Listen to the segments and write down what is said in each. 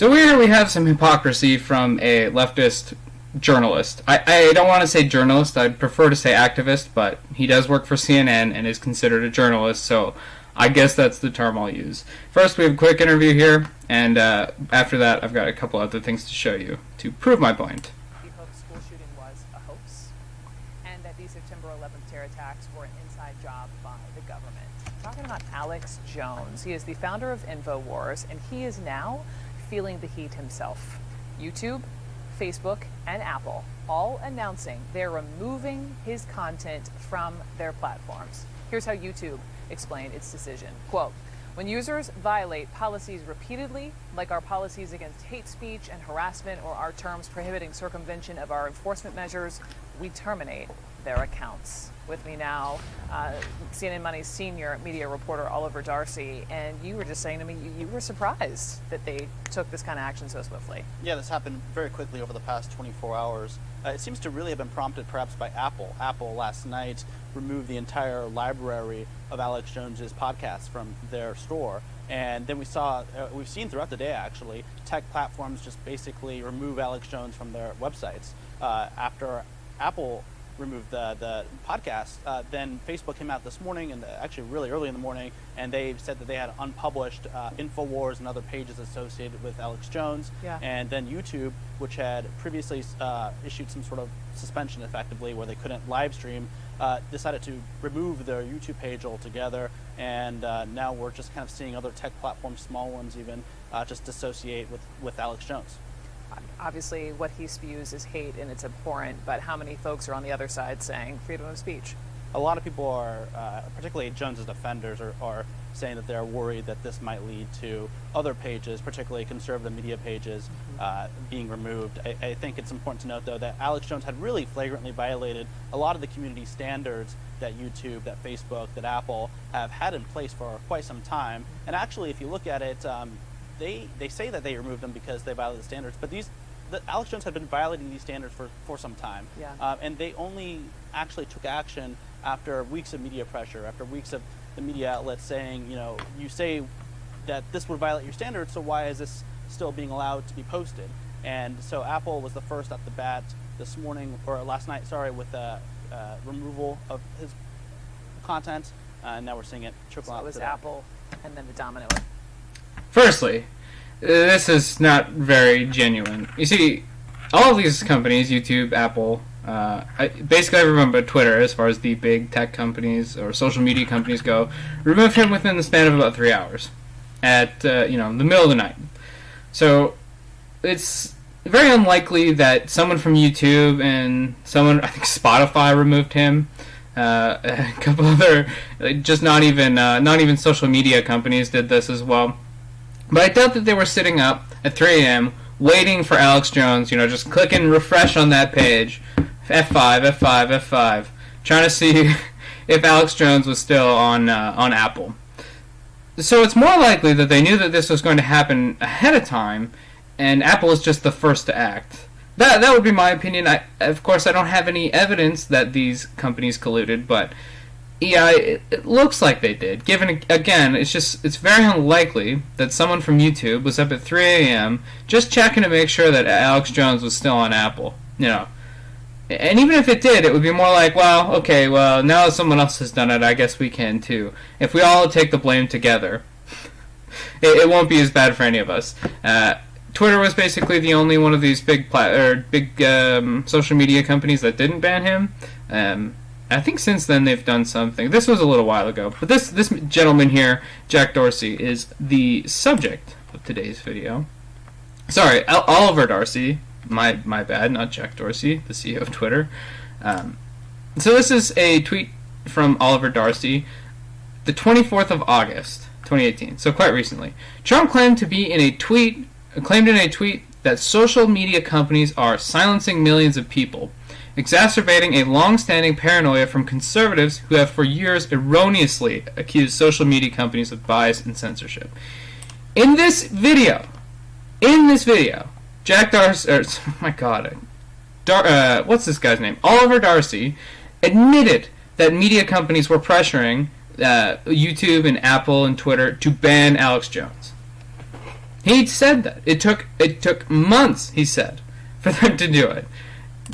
So here we have some hypocrisy from a leftist journalist. I don't want to say journalist, I'd prefer to say activist, but he does work for CNN and is considered a journalist, so I guess that's the term I'll use. First, we have a quick interview here, and after that, I've got a couple other things to show you to prove my point. The Hope school shooting was a hoax, and that these September 11th terror attacks were an inside job by the government. Talking about Alex Jones, he is the founder of InfoWars, and he is now feeling the heat himself. YouTube, Facebook, and Apple all announcing they're removing his content from their platforms. Here's how YouTube explained its decision. Quote, when users violate policies repeatedly, like our policies against hate speech and harassment or our terms prohibiting circumvention of our enforcement measures, we terminate their accounts. With me now, CNN Money's senior media reporter Oliver Darcy, and you were just saying to me you were surprised that they took this kind of action so swiftly. Yeah, this happened very quickly over the past 24 hours. It seems to really have been prompted perhaps by Apple. Apple last night removed the entire library of Alex Jones's podcasts from their store. And then we've seen throughout the day actually, tech platforms just basically remove Alex Jones from their websites. After Apple removed the podcast, then Facebook came out this morning, and actually really early in the morning, and they said that they had unpublished InfoWars and other pages associated with Alex Jones. Yeah. And then YouTube, which had previously issued some sort of suspension effectively where they couldn't live stream, decided to remove their YouTube page altogether. And now we're just kind of seeing other tech platforms, small ones even, just dissociate with Alex Jones. Obviously, what he spews is hate and it's abhorrent, but how many folks are on the other side saying freedom of speech? A lot of people are, particularly Jones's defenders, are saying that they're worried that this might lead to other pages, particularly conservative media pages, being removed. I think it's important to note, though, that Alex Jones had really flagrantly violated a lot of the community standards that YouTube, that Facebook, that Apple have had in place for quite some time. And actually, if you look at it, they say that they removed them because they violated the standards, but Alex Jones had been violating these standards for some time. Yeah. And they only actually took action after weeks of media pressure, after weeks of the media outlets saying, you say that this would violate your standards, so why is this still being allowed to be posted? And so Apple was the first at the bat this morning, or last night, sorry, with the removal of his content, and now we're seeing it trickle out. So it was today. Apple, and then the domino. Firstly, this is not very genuine. You see, all of these companies, YouTube, Apple, basically everyone but Twitter, as far as the big tech companies or social media companies go, removed him within the span of about 3 hours at the middle of the night. So it's very unlikely that someone from YouTube and someone, I think Spotify, removed him. A couple other, just not even social media companies did this as well. But I doubt that they were sitting up at 3 a.m. waiting for Alex Jones, just clicking refresh on that page, F5, F5, F5, trying to see if Alex Jones was still on Apple. So it's more likely that they knew that this was going to happen ahead of time, and Apple is just the first to act. That would be my opinion. Of course, I don't have any evidence that these companies colluded, but yeah, it looks like they did. Given, again, it's very unlikely that someone from YouTube was up at 3 a.m. just checking to make sure that Alex Jones was still on Apple. And even if it did, it would be more like, now that someone else has done it, I guess we can too. If we all take the blame together, it won't be as bad for any of us. Twitter was basically the only one of these big social media companies that didn't ban him. I think since then they've done something. This was a little while ago. But this gentleman here, Jack Dorsey, is the subject of today's video. Sorry, Oliver Darcy. My bad, not Jack Dorsey, the CEO of Twitter. So this is a tweet from Oliver Darcy, the 24th of August, 2018. So quite recently. Trump claimed in a tweet that social media companies are silencing millions of people, exacerbating a long-standing paranoia from conservatives who have for years erroneously accused social media companies of bias and censorship. In this video, Jack Darcy, what's this guy's name? Oliver Darcy admitted that media companies were pressuring YouTube and Apple and Twitter to ban Alex Jones. He said that. It took months, he said, for them to do it.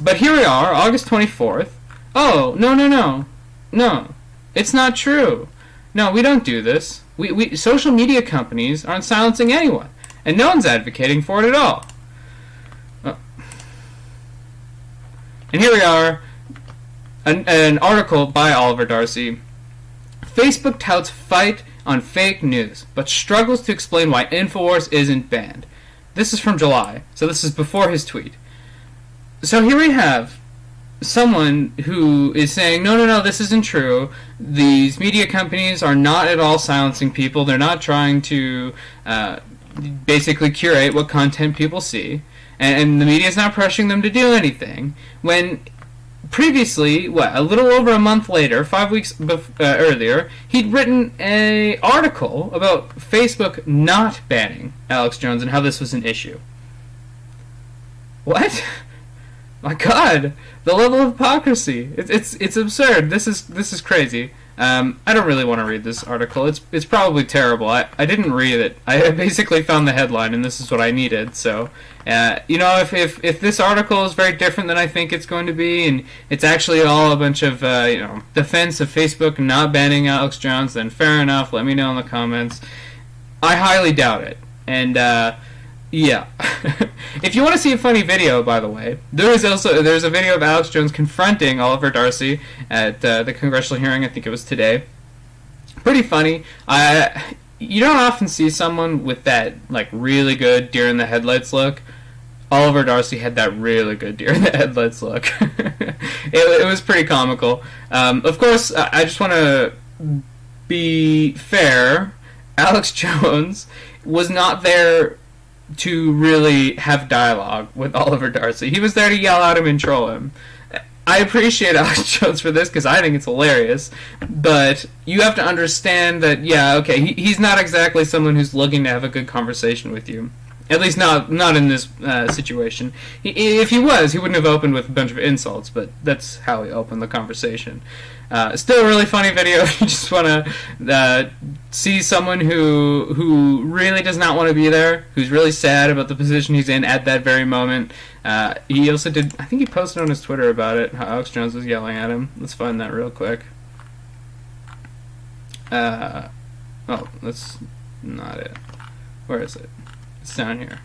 But here we are, August 24th. Oh, no. It's not true. No, we don't do this. We social media companies aren't silencing anyone, and no one's advocating for it at all. And here we are, an article by Oliver Darcy. Facebook touts fight on fake news, but struggles to explain why InfoWars isn't banned. This is from July, so this is before his tweet. So here we have someone who is saying, no, this isn't true. These media companies are not at all silencing people. They're not trying to basically curate what content people see. And the media is not pressuring them to do anything. When previously, a little over a month later, 5 weeks earlier, he'd written an article about Facebook not banning Alex Jones and how this was an issue. What? My God, the level of hypocrisy. It's absurd. This is crazy. I don't really want to read this article. It's probably terrible. I didn't read it. I basically found the headline, and this is what I needed. So, if this article is very different than I think it's going to be, and it's actually all a bunch of defense of Facebook not banning Alex Jones, then fair enough. Let me know in the comments. I highly doubt it. And yeah. If you want to see a funny video, by the way, there's a video of Alex Jones confronting Oliver Darcy at the congressional hearing. I think it was today. Pretty funny. You don't often see someone with that really good deer in the headlights look. Oliver Darcy had that really good deer in the headlights look. It was pretty comical. Of course, I just want to be fair. Alex Jones was not there to really have dialogue with Oliver Darcy. He was there to yell at him and troll him. I appreciate Alex Jones for this because I think it's hilarious, but you have to understand that, he's not exactly someone who's looking to have a good conversation with you. At least not in this situation. If he was, he wouldn't have opened with a bunch of insults, but that's how he opened the conversation. Still a really funny video if you just want to see someone who really does not want to be there, who's really sad about the position he's in at that very moment. He also did, I think he posted on his Twitter about it, how Alex Jones was yelling at him. Let's find that real quick. Oh, that's not it. Where is it? It's down here.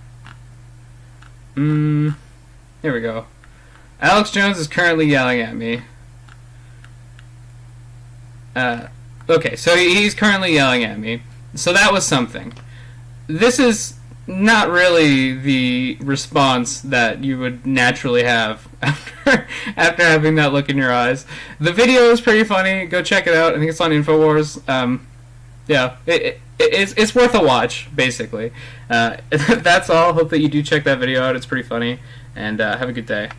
Here we go. Alex Jones is currently yelling at me. Okay, so he's currently yelling at me. So that was something. This is not really the response that you would naturally have after having that look in your eyes. The video is pretty funny. Go check it out. I think it's on InfoWars. Yeah, it's worth a watch, basically. That's all. Hope that you do check that video out. It's pretty funny. And have a good day.